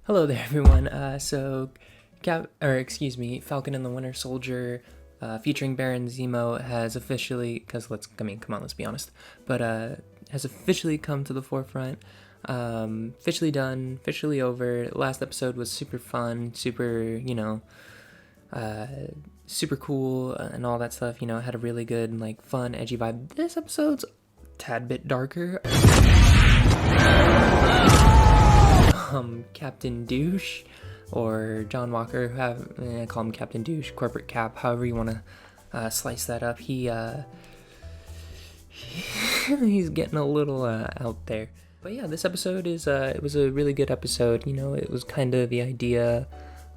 Hello there, everyone. Falcon and the Winter Soldier, featuring Baron Zemo, has officially, let's be honest, but has officially come to the forefront. Officially done, officially over. Last episode was super fun, super cool, and all that stuff. Had a really good, fun, edgy vibe. This episode's a tad bit darker. Captain Douche, or John Walker, I call him Captain Douche, Corporate Cap, however you want to slice that up. He's getting a little out there. But yeah, this episode it was a really good episode. It was kind of the idea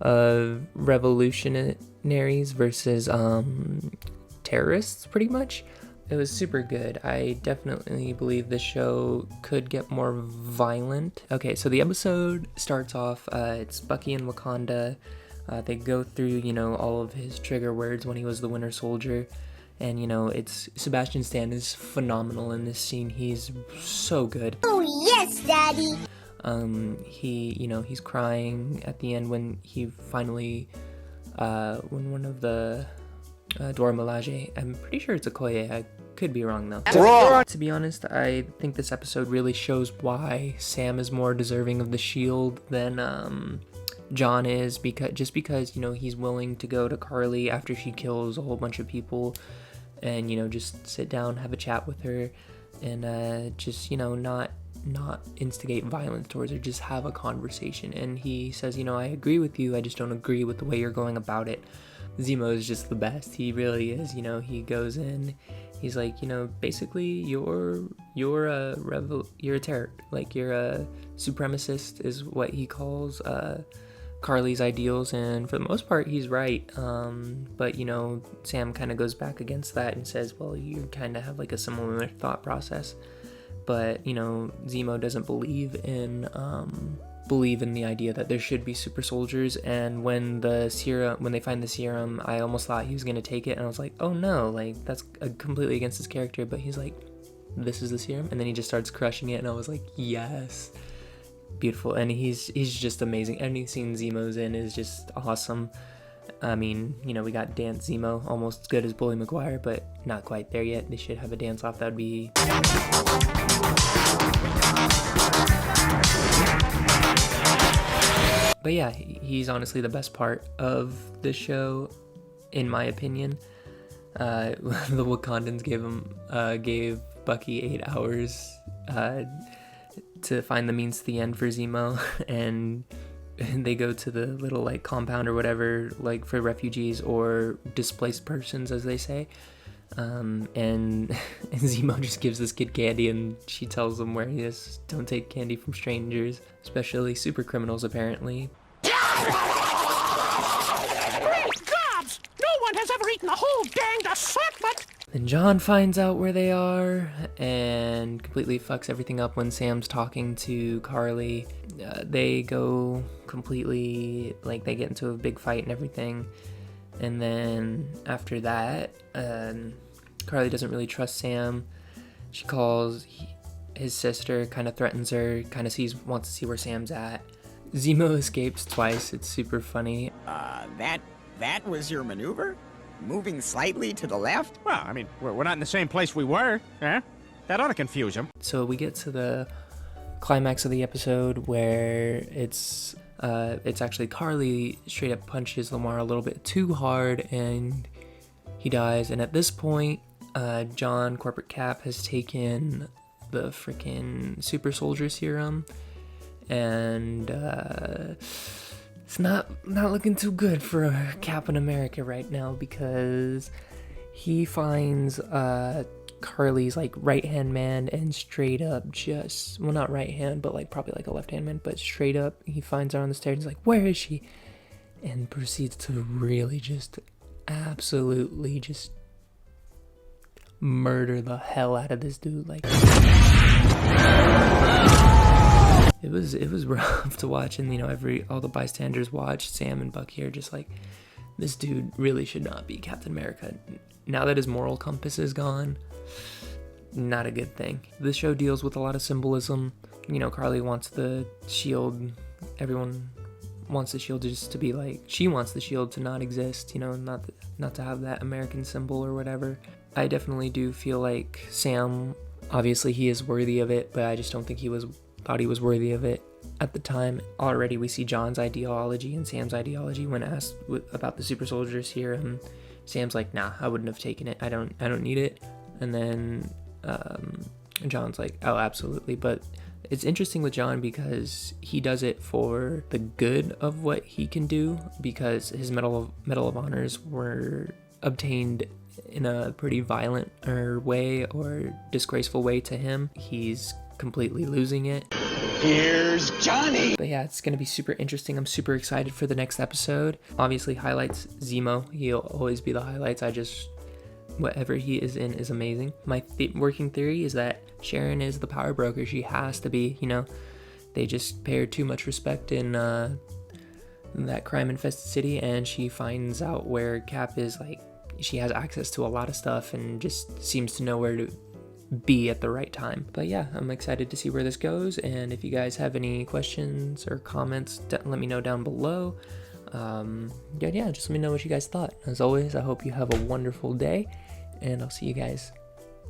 of revolutionaries versus terrorists, pretty much. It was super good. I definitely believe the show could get more violent. Okay, so the episode starts off, it's Bucky in Wakanda. They go through, all of his trigger words when he was the Winter Soldier. And, it's Sebastian Stan is phenomenal in this scene. He's so good. Oh, yes, Daddy! He's crying at the end when he finally, when one of the Dora Milaje, I'm pretty sure it's Okoye, I could be wrong though. Wrong. To be honest, I think this episode really shows why Sam is more deserving of the shield than John is, because he's willing to go to Carly after she kills a whole bunch of people and just sit down, have a chat with her, and not instigate violence towards her, just have a conversation. And he says, I agree with you, I just don't agree with the way you're going about it. Zemo is just the best. He really is. He goes in, he's like, basically you're a terror, you're a supremacist is what he calls Carly's ideals, and for the most part he's right. But Sam kind of goes back against that and says, well, you kind of have a similar thought process. But Zemo doesn't believe in the idea that there should be super soldiers. And when they find the serum, I almost thought he was going to take it, and I was like, oh no, that's completely against his character. But he's like, this is the serum, and then he just starts crushing it, and I was like, yes, beautiful. And he's just amazing. Any scene Zemo's in is just awesome. I mean, we got Dance Zemo, almost as good as Bully Maguire, but not quite there yet. They should have a dance off. That would be But yeah, he's honestly the best part of the show, in my opinion. The Wakandans gave Bucky 8 hours to find the means to the end for Zemo, and they go to the little compound or whatever, for refugees or displaced persons, as they say. And Zemo just gives this kid candy, and she tells him where he is. Don't take candy from strangers, especially super criminals, apparently. Great gobs! No one has ever eaten a whole danged assortment! Then John finds out where they are and completely fucks everything up when Sam's talking to Carly. They go completely, they get into a big fight and everything. And then after that, Carly doesn't really trust Sam. She calls his sister, kind of threatens her, kind of wants to see where Sam's at. Zemo escapes twice. It's super funny. That was your maneuver? Moving slightly to the left? Well, I mean, we're not in the same place we were, huh? That ought to confuse him. So we get to the climax of the episode where it's actually Carly straight up punches Lamar a little bit too hard and he dies. And at this point, John, Corporate Cap, has taken the freaking super soldier serum, and it's not looking too good for Captain America right now, because he finds Carly's right hand man, and straight up not right hand, but probably a left hand man, but straight up he finds her on the stairs and he's like, where is she? And proceeds to really just absolutely just murder the hell out of this dude. It was rough to watch, and all the bystanders watched. Sam and Bucky are just like, this dude really should not be Captain America. Now that his moral compass is gone, not a good thing. This show deals with a lot of symbolism. Carly wants the shield. Everyone wants the shield just to be like, she wants the shield to not exist, you know, not to have that American symbol or whatever. I definitely do feel like Sam, obviously he is worthy of it, but I just don't think thought he was worthy of it at the time. Already we see John's ideology and Sam's ideology when asked about the super soldier serum. Sam's like, nah, I wouldn't have taken it. I don't need it. And then John's like, oh, absolutely. But it's interesting with John because he does it for the good of what he can do, because his Medal of Honors were obtained in a pretty violent way or disgraceful way to him. He's completely losing it. Here's Johnny! But yeah, it's going to be super interesting. I'm super excited for the next episode. Obviously, highlights Zemo. He'll always be the highlights. Whatever he is in is amazing. My working theory is that Sharon is the power broker. She has to be, you know. They just pay her too much respect in that crime-infested city, and she finds out where Cap is. Like, she has access to a lot of stuff and just seems to know where to be at the right time. But yeah, I'm excited to see where this goes, and if you guys have any questions or comments, let me know down below. Yeah, just let me know what you guys thought. As always, I hope you have a wonderful day, and I'll see you guys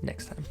next time.